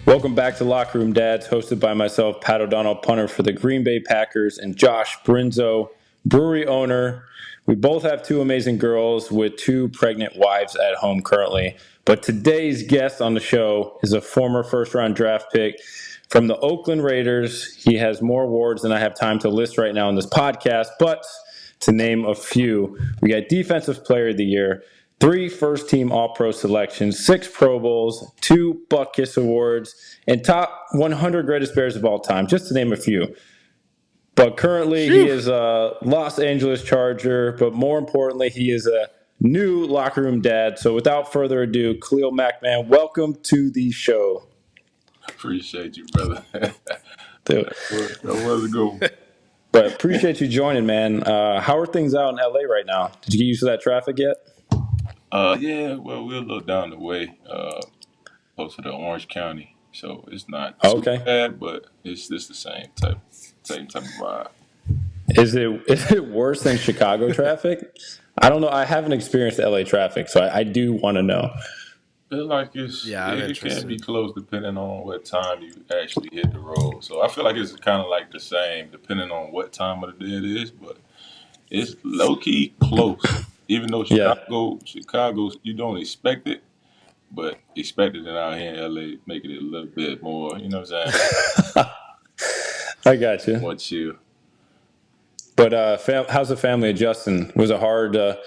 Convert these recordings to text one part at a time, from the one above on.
Welcome back to Locker Room Dads, hosted by myself, Pat O'Donnell, punter for the Green Bay Packers, and Josh Brinzo, brewery owner. We both have two amazing girls with two pregnant wives at home currently. But today's guest on the show is a former first-round draft pick from the Oakland Raiders. He has more awards than I have time to list right now in this podcast, but to name a few, we got Defensive Player of the Year, 3 first-team All-Pro selections, 6 Pro Bowls, 2 Buck Kiss Awards, and top 100 greatest Bears of all time, just to name a few. But currently, he is a Los Angeles Charger, but more importantly, he is a new locker room dad. So without further ado, Khalil Mack, man, welcome to the show. Appreciate you, brother. Dude. That was a good one. But appreciate you joining, man. How are things out in LA right now? Did you get used to that traffic yet? Yeah, well, we're a little down the way, close to the Orange County, so it's not too bad, but it's just the same type of vibe. Is it worse than Chicago traffic? I don't know. I haven't experienced LA traffic, so I do want to know. It can be close depending on what time you actually hit the road. So I feel like it's kind of like the same depending on what time of the day it is, but it's low key close. Even though Chicago, you don't expect it, but expected it out here in LA, making it a little bit more. You know what I'm saying? I got you. More chill. But how's the family adjusting? Was it hard to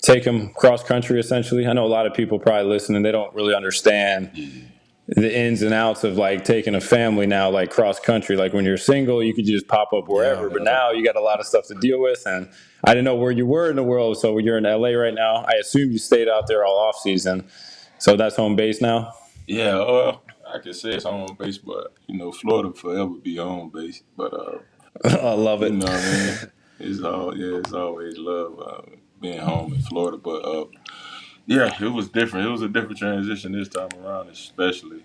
take them cross country? Essentially, I know a lot of people probably listening. They don't really understand the ins and outs of like taking a family now, like cross country. Like when you're single, you could just pop up wherever. But now you got a lot of stuff to deal with, and I didn't know where you were in the world. So you're in LA right now. I assume you stayed out there all off season. So that's home base now. Yeah, well, I can say it's home base, but Florida forever be home base. But I love it. You know what I mean? It's always love being home in Florida. But it was different. It was a different transition this time around, especially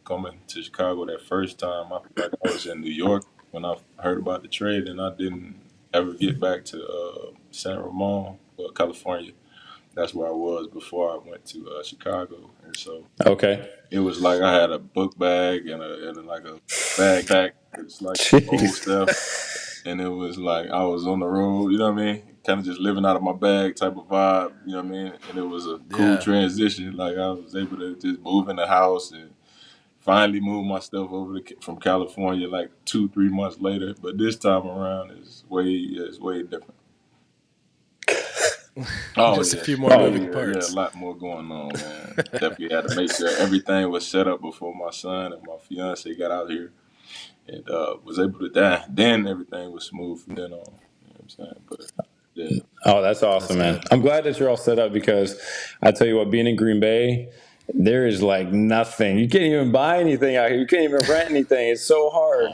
coming to Chicago that first time. I feel like I was in New York when I heard about the trade, and I didn't ever get back to San Ramon, California. That's where I was before I went to Chicago, and so it was like I had a book bag and like a backpack. It's like old stuff, and it was like I was on the road. You know what I mean? Kind of just living out of my bag type of vibe. You know what I mean? And it was a cool transition. Like I was able to just move in the house and finally move my stuff over from California like 2-3 months later. But this time around is way different. A few more moving parts. Yeah, a lot more going on, man. Definitely had to make sure everything was set up before my son and my fiance got out here, and was able to die. Then everything was smooth from then on. You know what I'm saying? But yeah. Oh, that's awesome, man. I'm glad that you're all set up because I tell you what, being in Green Bay, there is like nothing. You can't even buy anything out here. You can't even rent anything. It's so hard.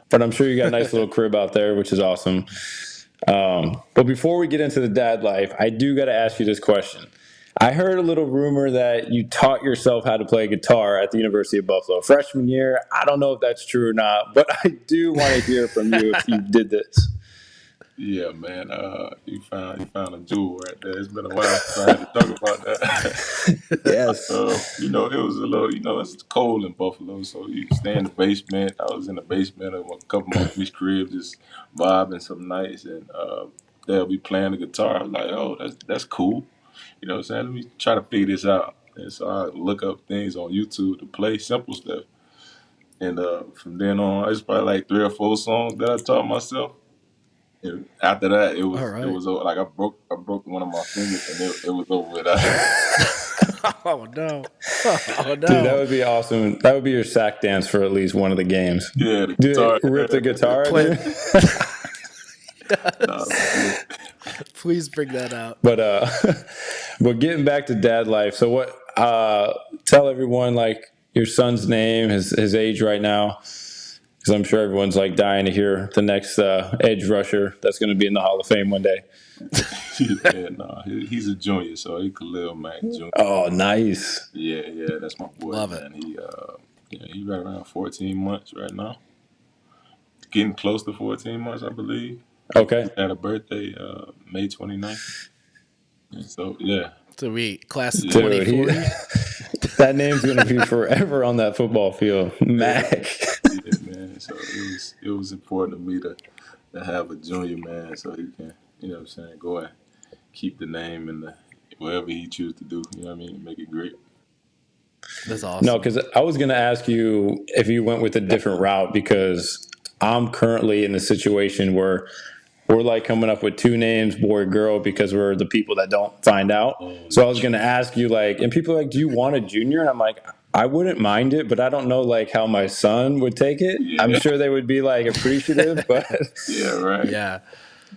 But I'm sure you got a nice little crib out there, which is awesome. But before we get into the dad life, I do got to ask you this question. I heard a little rumor that you taught yourself how to play guitar at the University of Buffalo freshman year. I don't know if that's true or not, but I do want to hear from you if you did this. Yeah, man. You found a jewel right there. It's been a while since I had to talk about that. Yes. It was a little. It's cold in Buffalo, so you stay in the basement. I was in the basement of a couple of my cribs, just vibing some nights, and they'll be playing the guitar. I'm like, oh, that's cool. You know what I'm saying? Let me try to figure this out. And so I look up things on YouTube to play simple stuff. And from then on, it's probably like 3 or 4 songs that I taught myself. And after that, it was like I broke one of my fingers, and it was over with that. Oh no! Dude, that would be awesome. That would be your sack dance for at least one of the games. Yeah, the guitar. Rip the guitar. Please bring that out. But getting back to dad life. So what? Tell everyone like your son's name, his age right now. Because I'm sure everyone's like dying to hear the next edge rusher that's going to be in the Hall of Fame one day. He's a junior, so he's Khalil Mack Jr. Oh, nice. Yeah, that's my boy. Love man. He's right around 14 months right now. Getting close to 14 months, I believe. Okay. He had a birthday May 29th. And so, yeah. So we class of 2040? That name's gonna be forever on that football field, Yeah, Mac. yeah, man. So it was important to me to have a junior, man, so he can, what I'm saying, go and keep the name and the whatever he choose to do. You know what I mean? Make it great. That's No, awesome. because I was gonna ask you if you went with a different route because I'm currently in the situation where we're like coming up with two names, boy, girl, because we're the people that don't find out. Oh, So I was gonna ask you, like, and people are like, do you want a junior? And I'm like, I wouldn't mind it, but I don't know like how my son would take it. I'm yeah, sure they would be like appreciative, but yeah, right. Yeah.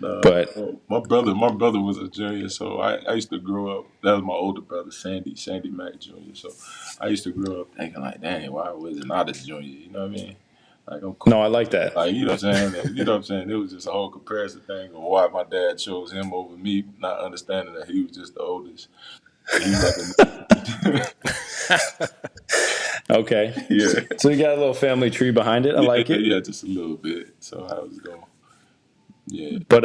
but Well, my brother was a junior, so I used to grow up. That was my older brother, Sandy Mack Jr. So I used to grow up thinking like, dang, why was it not a junior? You know what I mean? Like I'm cool. no, I like that. Like you know what I'm saying? And, you know what I'm saying? It was just a whole comparison thing of why my dad chose him over me, not understanding that he was just the oldest. And he wasn't. Okay. Yeah, So you got a little family tree behind it. I yeah, like it. yeah, just a little bit. So I was going. Yeah, But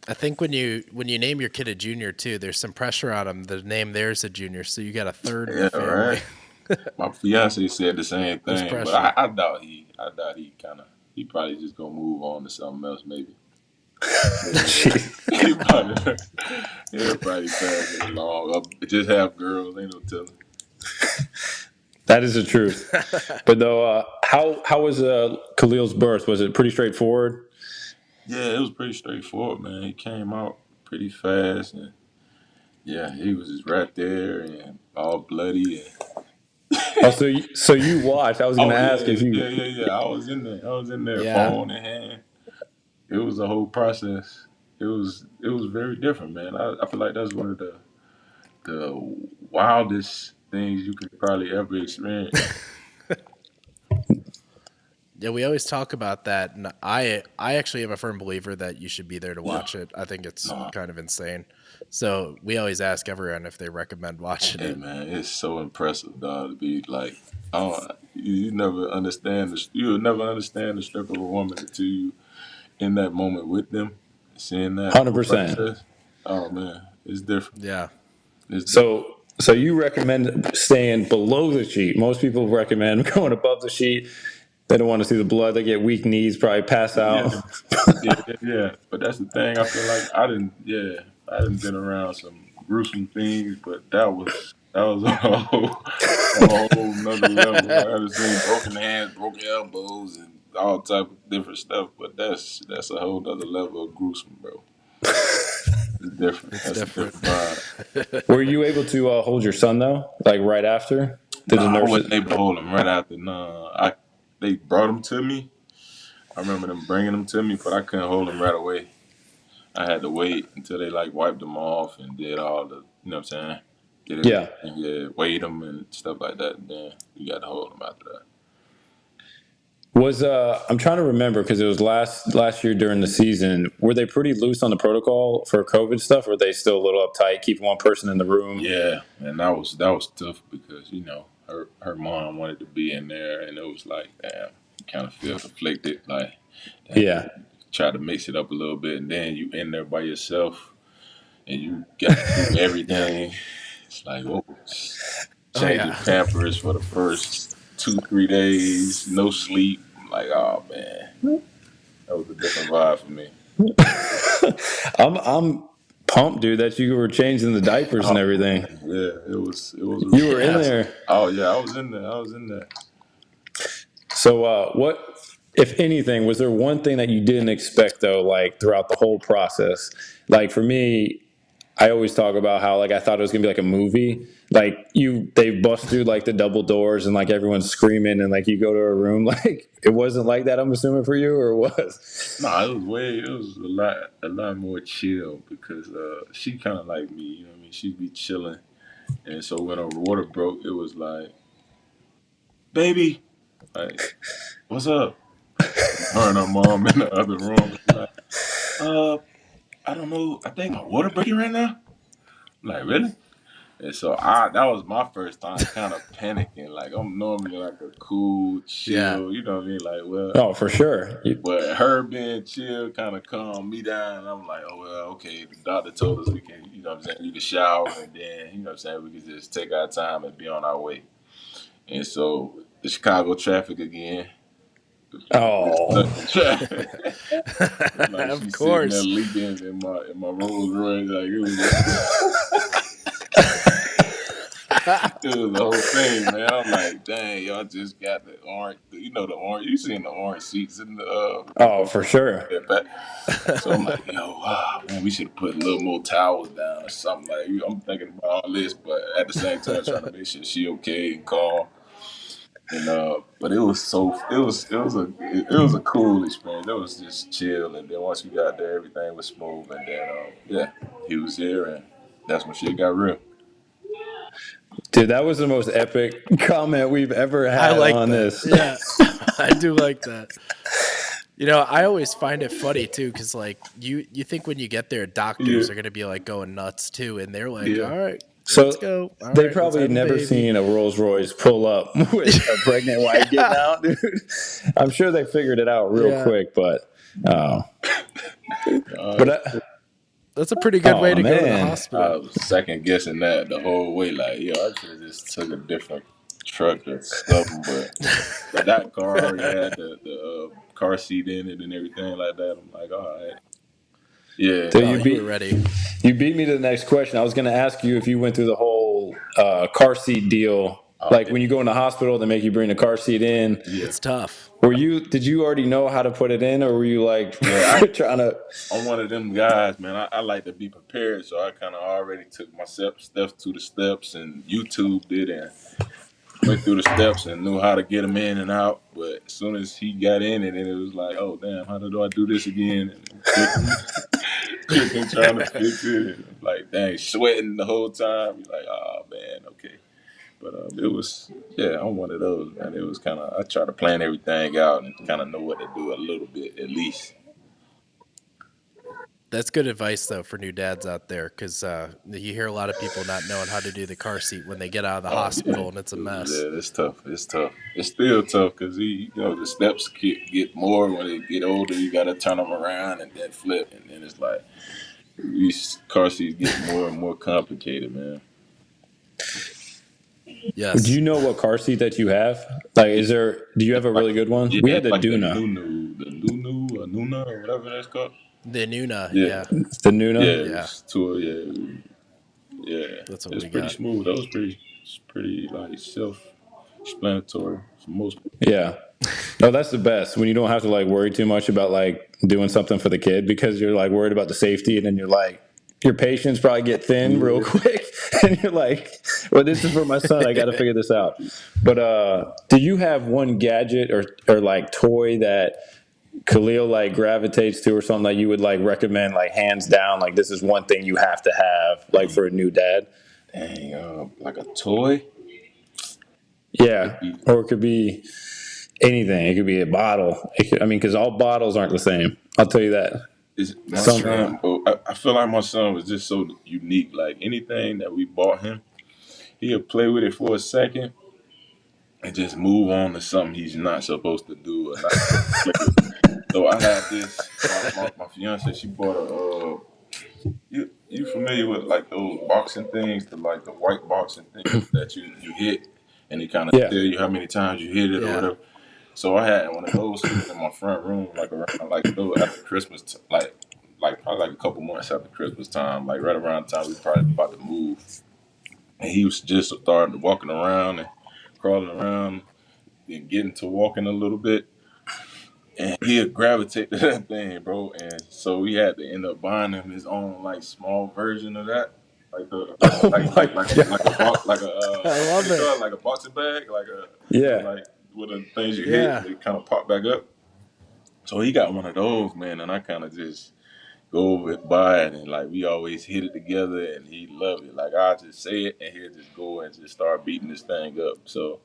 I think when you name your kid a junior too, there's some pressure on them to name theirs a junior, so you got a third in yeah, the family. right. My fiance said the same There's thing, but I, pressure. I doubt he. I doubt he he probably just gonna move on to something else, maybe. He probably, he'll probably pass it along. Just have girls, ain't no telling. that is the truth. But though, how was Khalil's birth? Was it pretty straightforward? Yeah, it was pretty straightforward, man. He came out pretty fast, and yeah, he was just right there and all bloody. Oh, so you watched. I was going Oh to ask yeah, if you. yeah, yeah, yeah. I was in there. I was in there, Yeah. phone in hand. It was a whole process. It was very different, man. I feel like that's one of the wildest things you could probably ever experience. Yeah, we always talk about that, and I actually am a firm believer that you should be there to Yeah, watch it. I think it's no, kind of insane. So we always ask everyone if they recommend watching hey it. man, it's so impressive, dog. To be like, you never understand you'll never understand the strength of a woman until you in that moment with them, seeing that whole 100%. process. Oh man, it's different. Yeah. It's different. So you recommend staying below the sheet. Most people recommend going above the sheet. They don't want to see the blood. They get weak knees, probably pass Yeah, out. yeah, yeah, yeah. But that's the thing. I feel like I didn't been around some gruesome things, but that was a whole nother level. I have seen broken hands, broken elbows, and all type of different stuff. But that's a whole nother level of gruesome, bro. It's different. It's That's a different. different vibe. Were you able to hold your son though? Like right after? Did the Nah, I nurses? wasn't able to hold him right after. Nah, they brought him to me. I remember them bringing him to me, but I couldn't hold him right away. I had to wait until they like wiped them off and did all the, you know what I'm saying? Did everything, Yeah. yeah, weighed them and stuff like that. And then you got to hold them after that. Was I'm trying to remember because it was last year during the season. Were they pretty loose on the protocol for COVID stuff? Or were they still a little uptight, keeping one person in the room? Yeah, and that was tough because her mom wanted to be in there, and it was like, damn, you kind of feel conflicted, like, damn, Yeah. try to mix it up a little bit, and then you in there by yourself, and you got to do Yeah. everything. It's like, oh, Oh changing yeah. pampers for the first 2 3 days, no sleep. I'm like, oh man, that was a different vibe for me. I'm pumped, dude, that you were changing the diapers and Oh everything. man, yeah, it was You were in Yeah. there. oh yeah, I was in there. I was in there. So, what, if anything, was there one thing that you didn't expect though, like throughout the whole process? Like for me, I always talk about how like I thought it was gonna be like a movie. Like they bust through like the double doors and like everyone's screaming and like you go to a room. Like it wasn't like that. I'm assuming for you, or it was. No, it was a lot more chill because she kind of like me, you know what I mean? She'd be chilling, and so when her water broke, it was like, baby, like, what's up? Her and her mom in the other room, like, uh, I don't know, I think my water breaking right now. I'm like, really? And so that was my first time kind of panicking. Like I'm normally like a cool, Yeah. chill, you know what I mean? Like, well, Oh, for sure. but her being chill kind of calmed me down. And I'm like, oh well, okay. The doctor told us we can, you know what I'm saying, you can shower and then, you know what I'm saying, we can just take our time and be on our way. And so the Chicago traffic again. Get Oh, stuck in traffic. Like Of she's sitting there course. leaking in my Rolls-Royce. Like it was the whole thing, man. I'm like, dang, y'all just got the orange, the orange. You seen the orange seats in the oh, for sure. back. So I'm like, yo, wow, man, we should have put a little more towels down or something. Like I'm thinking about all this, but at the same time trying to make sure she okay and calm. And but it was a cool experience. It was just chill, and then once we got there, everything was smooth. And then yeah, he was here, and that's when shit got real. Dude, that was the most epic comment we've ever I had like on that. this. Yeah. I do like that. I always find it funny too, because like you think when you get there, Yeah, doctors are gonna be like going nuts too, and they're like, yeah. all right, let's So go. All they right, let's probably have a never baby. seen a Rolls Royce pull up with a pregnant wife getting out, dude. I'm sure they figured it out real Yeah, quick, but oh, Uh, but that's a pretty good way oh to go to the man, I hospital. was second guessing that the whole way. Like, yo, I should have just took a different truck or something. But that car already had the car seat in it and everything like that. I'm like, all right, yeah. so Oh, you were ready. you beat me to the next question. I was going to ask you if you went through the whole car seat deal. Oh Like yeah, when you go in the hospital, they make you bring the car seat in. yeah, It's tough. Did you already know how to put it in, or were you like yeah. trying to? I'm one of them guys, man. I like to be prepared, so I kind of already took my steps to the steps and YouTube did and went through the steps and knew how to get him in and out. But as soon as he got in it, and it was like, oh damn, how do I do this again? And clicking, trying to fix it, and like dang, sweating the whole time. You're like, oh man, okay. But it was, yeah, I'm one of those, man. It was kind of, I try to plan everything out and kind of know what to do a little bit at least. That's good advice though for new dads out there, because you hear a lot of people not knowing how to do the car seat when they get out of the Oh yeah, hospital, and it's a mess. yeah, it's tough. It's tough. It's still tough because the steps get more when they get older. You got to turn them around and then flip, and then it's like these car seats get more and more complicated, man. Do Yes, you know what car seat that you have? Like, do you have It's a like really good one? yeah, We had it's the like Duna. the Nunu or Nuna or whatever that's called. the Nuna. Yeah, Yeah, It's the yeah, Nuna. yeah, it's tour. Yeah, yeah. that's what It's we pretty got. smooth. That was pretty like self-explanatory for most. Yeah. No, that's the best when you don't have to like worry too much about like doing something for the kid because you're like worried about the safety, and then you're like your patience probably get thin real Yeah. quick, and you're like, "Well, this is for my son. I got to figure this out." But do you have one gadget or like toy that Khalil like gravitates to, or something that you would like recommend, like hands down, like this is one thing you have to have, like for a new dad? Dang, like a toy. Yeah, or it could be anything. It could be a bottle. I mean, because all bottles aren't the same. I'll tell you that. Is my That's Some, true. son? Oh, I feel like my son was just so unique. Like anything that we bought him, he'll play with it for a second and just move on to something he's not supposed to do or not supposed to play with. So I had this. My fiance, she bought a. You familiar with like those boxing things, the white boxing things that you hit, and it kind of yeah. tell you how many times you hit it or Yeah. whatever. So I had one of those sitting in my front room, like around like a little after Christmas, like probably like a couple months after Christmas time, like right around the time we probably about to move. And he was just starting walking around and crawling around and getting to walking a little bit. And he'd gravitate to that thing, bro. And so we had to end up buying him his own like small version of that, like the Oh like my like like a like a god. box like a I what love they call it. it, like a boxing bag, like Yeah. like with the things you hit Yeah. and they kind of pop back up. So he got one of those, man, and I kind of just go over it by it, and like we always hit it together, and he loved it. Like I just say it, and he'll just go and just start beating this thing up. So,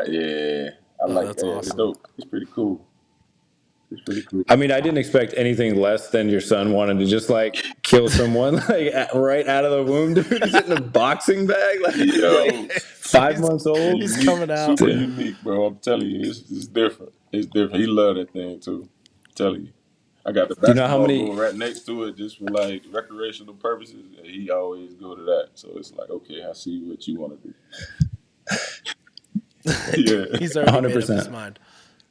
yeah, I Oh, like that's that. It's awesome. dope. It's pretty cool. It's pretty cool. I mean, I didn't expect anything less than your son wanted to just like kill someone like right out of the womb, dude. He's in a boxing bag, like Yo, 5 months old. He's unique, coming out. super Dude. unique, bro. I'm telling you, it's different. It's different. He loved that thing too. I'm telling you. I got the Do you know how basketball many? goal right next to it just for like recreational purposes. And he always go to that. So it's like, okay, I see what you want to do. Yeah. He's already made up his 100%. mind.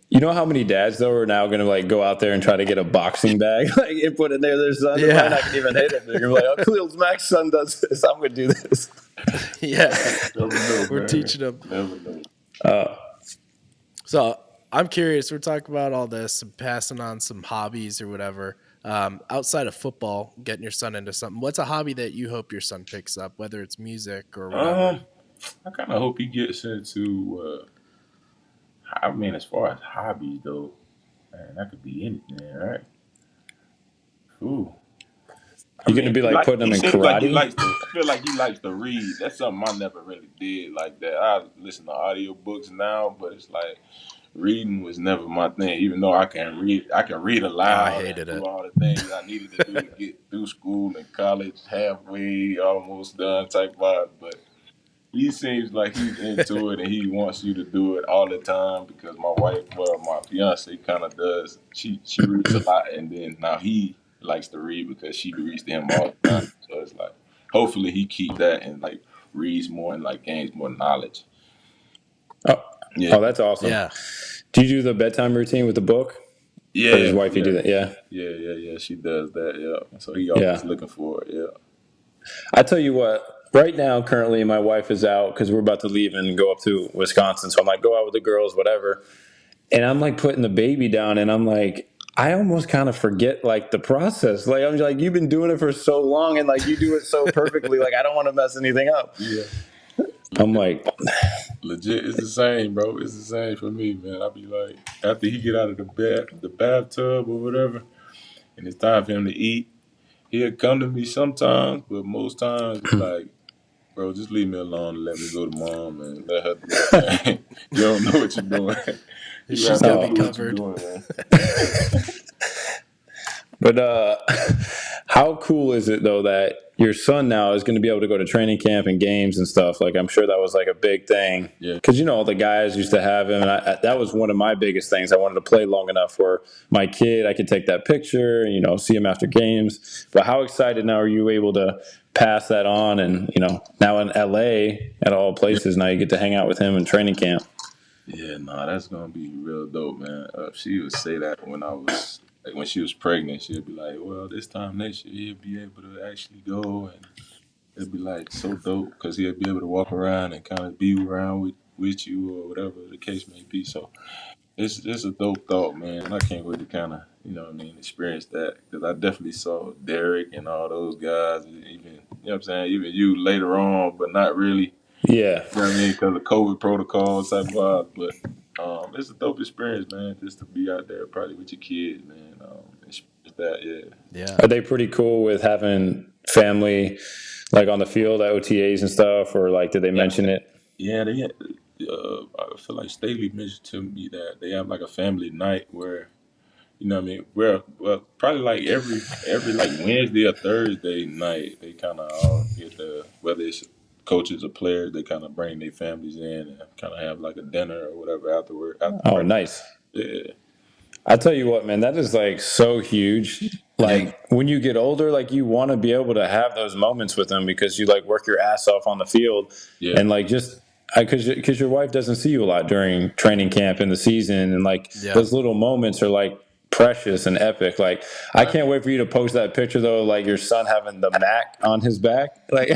You know how many dads though are now going to like go out there and try to get a boxing bag, like and put in there their son. They're probably Yeah. not going to even hit him. They're going to be like, "Oh, Khalil Mack's son does this. I'm going to do this." Yeah. Never know, We're man. teaching him. Never know. So I'm curious. We're talking about all this and passing on some hobbies or whatever. Outside of football, getting your son into something. What's a hobby that you hope your son picks up, whether it's music or whatever? I kind of hope he gets into. I mean, as far as hobbies though, man, that could be anything, right? Ooh. I You're going to mean, be like putting he him in seems like he karate. likes to. I feel like he likes to read. That's something I never really did like that. I listen to audiobooks now, but it's like reading was never my thing. Even though I can read Oh, I aloud and hated do it. all the things I needed to do to get through school and college, halfway, almost done type vibe. But he seems like he's into it and he wants you to do it all the time because my wife, well, my fiance kind of does. She reads a lot, and then now he likes to read because she reads to him all the time. So it's like, hopefully he keep that and like reads more and like gains more knowledge. Oh, Yeah, oh, that's awesome. Yeah. Do you do the bedtime routine with the book, or does yeah, wifey do yeah, that? Yeah, yeah. She does that. Yeah, so he yeah. always looking for it. Yeah. I tell you what. Right now, currently, my wife is out because we're about to leave and go up to Wisconsin. So I'm like, go out with the girls, whatever. And I'm like putting the baby down, and I'm like, I almost kind of forget like the process. Like I'm like, you've been doing it for so long, and like you do it so perfectly. Like I don't want to mess anything up. Yeah. I'm like, Legit, it's the same, bro. It's the same for me, man. I be like, after he get out of the bathtub or whatever, and it's time for him to eat, he'll come to me sometimes, but most times it's like, bro, just leave me alone and let me go to mom and let her do her thing. You don't know what you're doing. You She's have gonna no be no. clue what you're covered. doing, man. But how cool is it though that your son now is going to be able to go to training camp and games and stuff? Like I'm sure that was like a big thing Yeah, because all the guys used to have him, and that was one of my biggest things. I wanted to play long enough where my kid, I could take that picture, and see him after games. But how excited now are you able to pass that on? And now in LA at all yeah, places, now you get to hang out with him in training camp. yeah. Nah, that's gonna be real dope, man. She would say that when I was like when she was pregnant, she'd be like, "Well, this time next year he'll be able to actually go and." It'd be like so dope because he'll be able to walk around and kind of be around with you or whatever the case may be. So it's a dope thought, man. I can't wait to kind of what I mean experience that because I definitely saw Derek and all those guys, and even what I'm saying, even you later on, but not really. Yeah. You know what I mean? Because of COVID protocol type vibe, but it's a dope experience, man. Just to be out there, probably with your kids, man. Experience that, yeah. Yeah. Are they pretty cool with having family like on the field at OTAs and stuff, or like did they Yeah, mention it? yeah, they. I feel like Staley mentioned to me that they have like a family night where what I mean, well probably like every like Wednesday or Thursday night they kind of all get whether it's coaches or players they kind of bring their families in and kind of have like a dinner or whatever after Oh, practice. nice. Yeah, I tell you what, man, that is like so huge. yeah, Like when you get older, like you want to be able to have those moments with them because you like work your ass off on the field, yeah. and like just because your wife doesn't see you a lot during training camp in the season, and like Yeah. those little moments are like precious and epic. Like I Right. can't wait for you to post that picture though, like your son having the Mac on his back, like,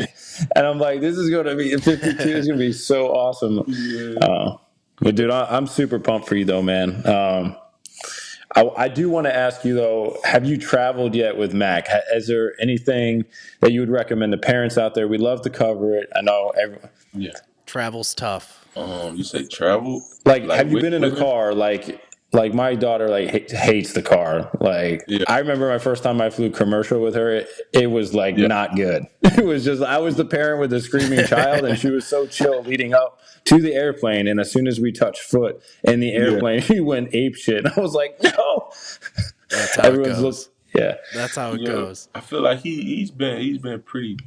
and I'm like, this is going to be 52 is going to be so awesome. Yeah, But dude, I'm super pumped for you though, man. I do want to ask you though, have you traveled yet with Mac? Is there anything that you would recommend to parents out there? We love to cover it. I know yeah. Travel's tough. You say travel like like have you been in a with him? car like my daughter like hates the car. Like Yeah, I remember my first time I flew commercial with her, it was like yeah. not good. It was just I was the parent with the screaming child, and she was so chill leading up to the airplane. And as soon as we touched foot in the Yeah. airplane, he went ape shit. And I was like, no. That's how it Everyone's goes. look. Yeah, That's how it Yeah, goes. I feel like he's been pretty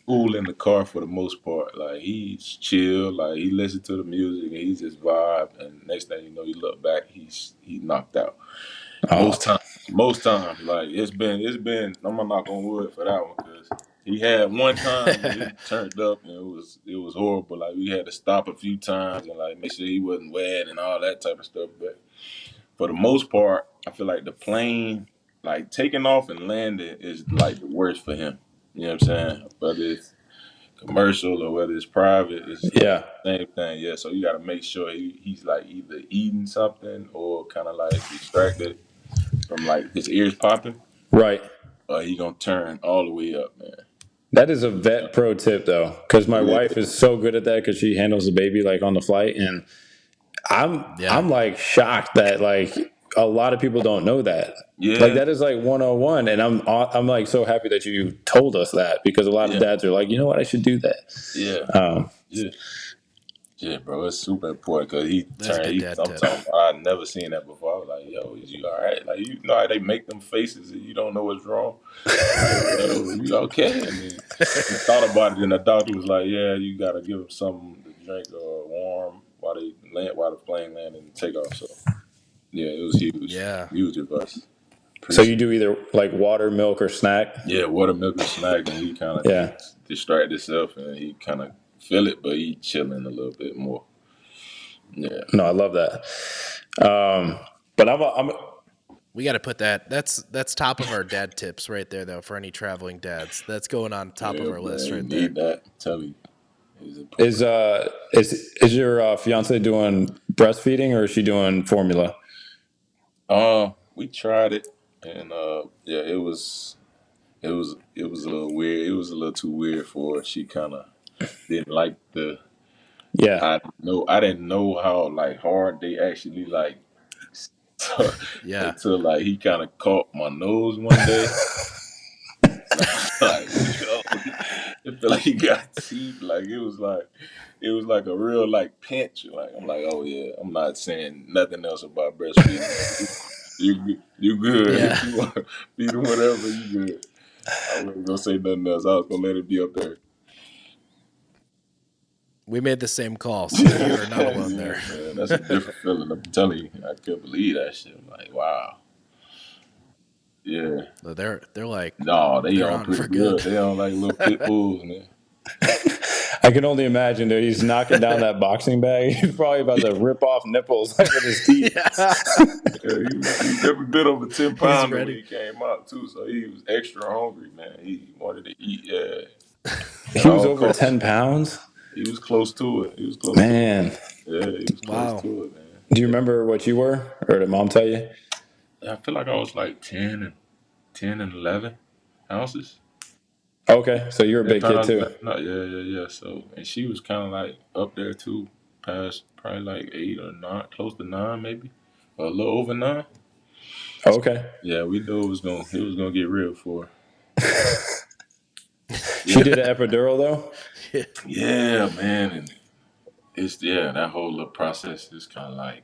cool in the car for the most part. Like he's chill, like he listens to the music and he just vibe. And next thing you know, you look back, he knocked out. oh, Most times, like it's been. I'm gonna knock on wood for that one because he had one time when he turned up and it was horrible. Like we had to stop a few times and like make sure he wasn't wet and all that type of stuff. But for the most part, I feel like the plane, like taking off and landing, is like the worst for him. You know what I'm saying? Whether it's commercial or whether it's private, it's like yeah, the same thing. Yeah, so you got to make sure he's like either eating something or kind of like distracted from like his ears popping, right. or he gonna turn all the way up, man. That is a vet pro tip though, because my Yeah, wife is so good at that because she handles the baby like on the flight, and Yeah. I'm like shocked that like a lot of people don't know that. Like yeah, that is like 101, and I'm like so happy that you told us that because a lot of yeah, dads are like, you know what, I should do that. yeah, Um, yeah. Yeah, bro, it's super important because he That's a turned. good dad tip. Sometimes I'd never seen that before. I was like, "Yo, is you all right?" Like you know how they make them faces and you don't know what's wrong. Like, yo, you okay? And then he thought about it, and the doctor was like, "Yeah, you got to give him something to drink or warm while the plane landed and take off." So yeah, it was huge, Yeah. huge advice. so you Appreciate. do either like water, milk, or snack. Yeah, water, milk, and snack, and he kind of Yeah, distract himself, and he kind of feel it, but he chilling a little bit more. Yeah. no, I love that. But I'm We got to put that. That's top of our dad tips right there, though. For any traveling dads, that's going on top of Yeah, our list man, you right there. need that. I'm telling you, it's important. is your fiance doing breastfeeding or is she doing formula? We tried it, and yeah, it was a little weird. It was a little too weird for her. She kind of didn't like the. Yeah. I didn't know how like hard they actually like. Yeah. Until like he kind of caught my nose one day. And I was like, yo, it felt like he got teeth. Like it was like a real like pinch. Like I'm like, oh yeah, I'm not saying nothing else about breastfeeding. Like, you good. Yeah. If you want to feed him whatever, you good. I wasn't gonna say nothing else. I was gonna let it be up there. We made the same call, so you are not Yeah, alone there. man, that's a different feeling. I'm telling you, I couldn't believe that shit. I'm like, wow. Yeah. They're like No, they they're on on pretty for good. good. They on like little pit bulls, man. I can only imagine that he's knocking down that boxing bag. He's probably about to rip off nipples like with his teeth. Yeah. Yeah, he never been over 10 He's pounder when ready. he came out too, so he was extra hungry, man. He wanted to eat, yeah, at He was all over costs. 10 pounds. He was close to it. He was close to it. Man, Yeah, he was close Wow. to it, man. do you Yeah. remember what you were? Or did mom tell you? I feel like I was like 10 and 11 ounces. Okay, so you're a 10 big kid pounds, too. no, yeah, yeah, yeah. So, and she was kind of like up there too, past probably like 8 or 9, close to 9 maybe, or a little over 9. Okay. Yeah, we knew it was gonna get real for her. She Yeah, did an epidural though? yeah, man, and that whole little process is kind of like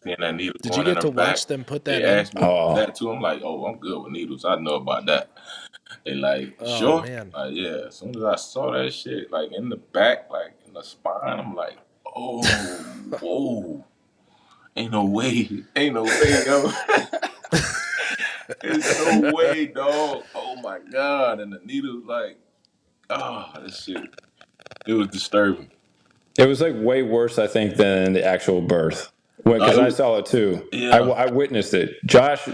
seeing that needle Did you going in get her to back. watch them put They that in? asked me about Oh, that too. I'm like, oh, I'm good with needles. I know about that. They like, Oh sure. man. Like, yeah. As soon as I saw that shit, like in the back, like in the spine, I'm like, oh, whoa. Ain't no way, yo. There's no way, dog. Oh my god. And the needle's like, this shit. It was disturbing. it was like way worse, I think, than the actual birth. Uh, Because it I was, saw it too. yeah. I witnessed it. Josh,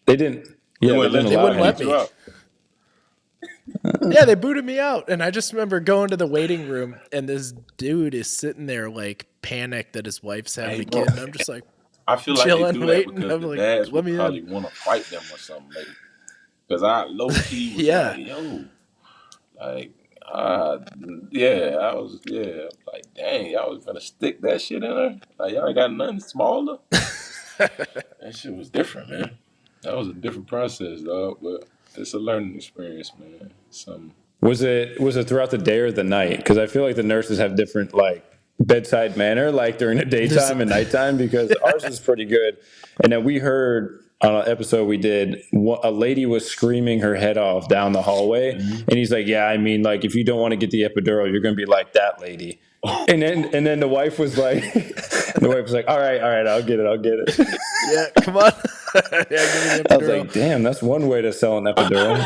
they didn't. They Yeah, they wouldn't didn't let They you. allow They wouldn't him. let kicked you me. out. Yeah, they booted me out. And I just remember going to the waiting room and this dude is sitting there like panicked that his wife's having Hey, a bro. kid. And I'm just like I feel like they chilling, do that waiting. because I'm the like, dads let would me in. probably want to fight them or something, maybe. Because I low key was Yeah. like, yo, like, uh, yeah, like, dang, y'all was gonna stick that shit in her. Like, y'all ain't got nothing smaller. That shit was different, man. That was a different process, dog. But it's a learning experience, man. Was it throughout the day or the night? Because I feel like the nurses have different like bedside manner, like during the This- daytime and nighttime. Because ours is pretty good. And then we heard on an episode we did, a lady was screaming her head off down the hallway, and he's like, "Yeah, I mean, like if you don't want to get the epidural, you're gonna be like that lady." And then the wife was like, "All right, I'll get it." yeah, come on. Yeah, give me the I was epidural. like, "Damn, that's one way to sell an epidural."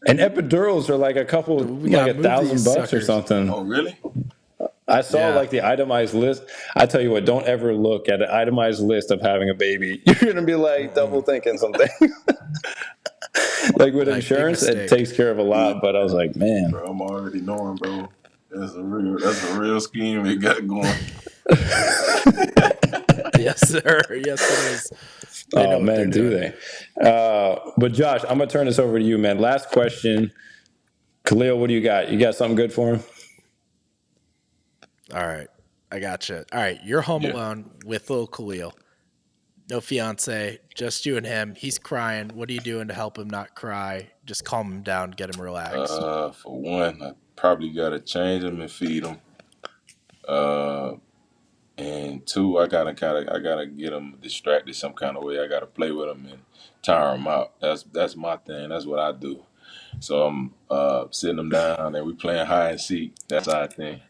And epidurals are like a couple, We like gotta move these $1,000 or suckers. something. Oh, really? I saw Yeah. like the itemized list. I tell you what, don't ever look at an itemized list of having a baby. You're gonna be like double thinking something. Like with Like, big insurance, it mistake. takes care of a Yeah, lot. But I was like, man, bro, I'm already knowing, bro. That's a real scheme they got going. Yes, sir. Yes, it is. They know oh what they're man, do doing. they? But Josh, I'm gonna turn this over to you, man. Last question, Khalil. What do you got? You got something good for him? All right. I gotcha. All right. You're home Yeah. alone with little Khalil. No fiance, just you and him. He's crying. What are you doing to help him not cry? Just calm him down, get him relaxed. For one, I probably gotta change them and feed them. And two, I gotta get them distracted some kind of way. I gotta play with them and tire them out. That's my thing. That's what I do. So I'm sitting them down and we playing hide and seek. That's our thing.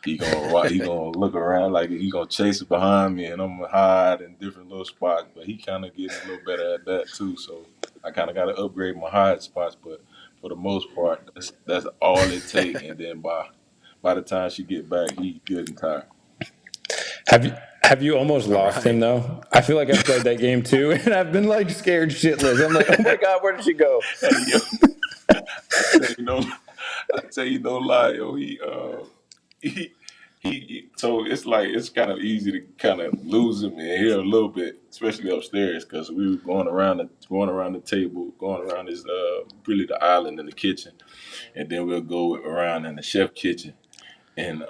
He gonna look around like he gonna chase it behind me, and I'm gonna hide in different little spots. But he kind of getting a little better at that too. So I kind of got to upgrade my hide spots. But for the most part, that's all it takes. And then by the time she get back, he good and tired. Have you almost lost right. him though? I feel like I've played that game too, and I've been like scared shitless. I'm like, oh my god, where did she go? Hey, yo, I tell you no lie, yo. He so it's like it's kind of easy to kind of lose him in here a little bit, especially upstairs, because we were going around the table, going around this really the island in the kitchen, and then we'll go around in the chef kitchen, and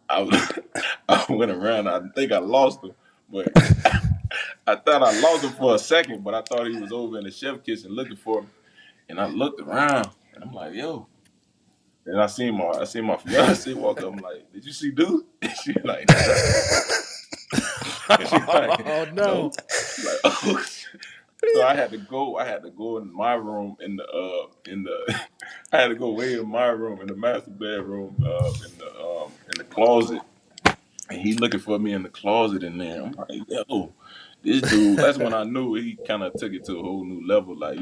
I was, I went around. I think I lost him, but I thought I lost him for a second, but I thought he was over in the chef kitchen looking for me, and I looked around, and I'm like, yo. And I seen my fiance walk up. I'm like, "Did you see dude?" And she like, and she like, Oh, no. She's like, oh. So I had to go in my room I had to go way in my room in the master bedroom in the closet, and he looking for me in the closet in there. I'm like, yo, this dude. That's when I knew he kind of took it to a whole new level. Like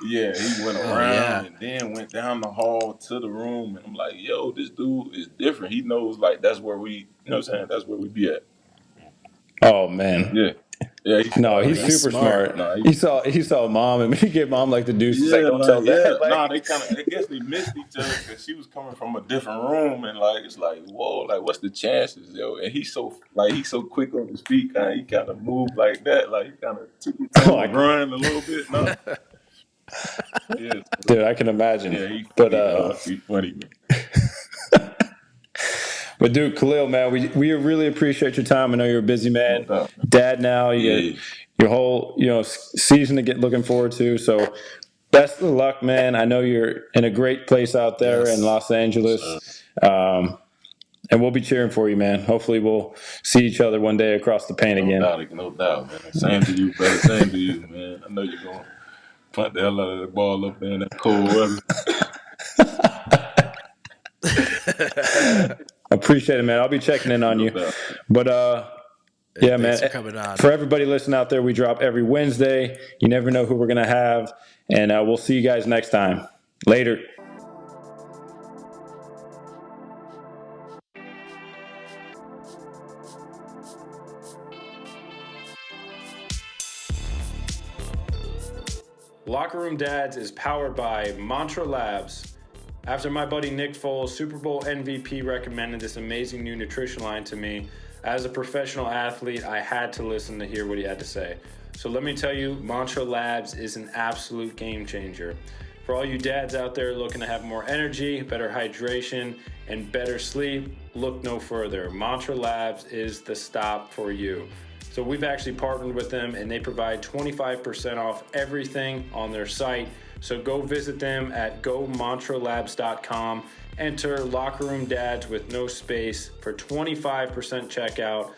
yeah, he went around and then went down the hall to the room, and I'm like, yo, this dude is different. He knows like that's where we, you know what I'm saying? That's where we be at. Oh man. Yeah. Yeah, He's super smart. Nah, He saw mom, and he gave mom like the deuce. He's like, yeah, don't tell dad. Like, nah, they kind of. I guess they missed each other because she was coming from a different room, and like it's like, whoa, like what's the chances, yo? And he's so quick on his feet, he kind of moved like that, like he kind of took his time, run a little bit. No, yeah, dude, I can imagine. yeah, he's funny, man. But dude, Khalil, man, we really appreciate your time. I know you're a busy man, No doubt, man. dad now. You get your whole season to get looking forward to. So best of luck, man. I know you're in a great place out there in Los Angeles, and we'll be cheering for you, man. Hopefully, we'll see each other one day across the paint again. No doubt, man. Same to you, brother. Same to you, man. I know you're gonna punt the hell out of the ball up there in that cold weather. Appreciate it, man. I'll be checking in on you. But yeah, man. For everybody listening out there, we drop every Wednesday. You never know who we're gonna have, and we'll see you guys next time. Later. Locker Room Dads is powered by Mantra Labs. After my buddy Nick Foles, Super Bowl MVP, recommended this amazing new nutrition line to me, as a professional athlete, I had to listen to hear what he had to say. So let me tell you, Mantra Labs is an absolute game changer. For all you dads out there looking to have more energy, better hydration, and better sleep, look no further. Mantra Labs is the stop for you. So we've actually partnered with them, and they provide 25% off everything on their site. So go visit them at gomantralabs.com. Enter Locker Room Dads with no space for 25% checkout